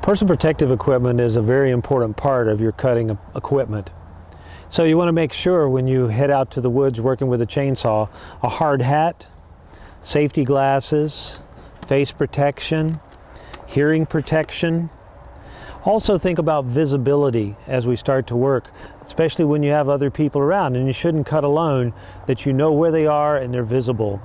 Personal protective equipment is a very important part of your cutting equipment. So you want to make sure when you head out to the woods working with a chainsaw, a hard hat, safety glasses, face protection, hearing protection. Also think about visibility as we start to work, especially when you have other people around, and you shouldn't cut alone, that you know where they are and they're visible.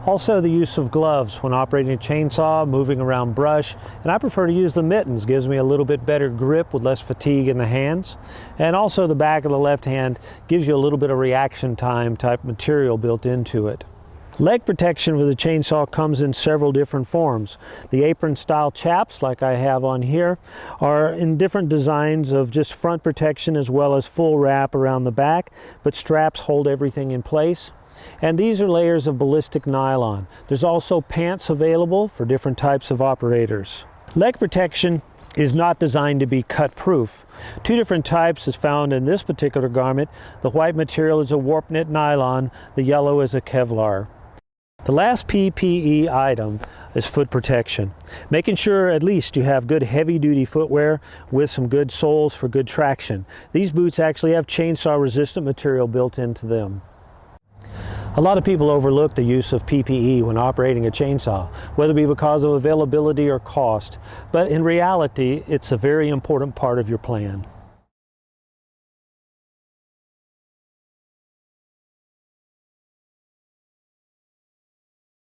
Also the use of gloves when operating a chainsaw, moving around brush, and I prefer to use the mittens. Gives me a little bit better grip with less fatigue in the hands. And also the back of the left hand gives you a little bit of reaction time type material built into it. Leg protection with a chainsaw comes in several different forms. The apron style chaps, like I have on here, are in different designs of just front protection as well as full wrap around the back, but straps hold everything in place. And these are layers of ballistic nylon. There's also pants available for different types of operators. Leg protection is not designed to be cut proof. Two different types is found in this particular garment. The white material is a warp knit nylon, the yellow is a Kevlar. The last PPE item is foot protection. Making sure at least you have good heavy duty footwear with some good soles for good traction. These boots actually have chainsaw resistant material built into them. A lot of people overlook the use of PPE when operating a chainsaw, whether it be because of availability or cost, but in reality, it's a very important part of your plan.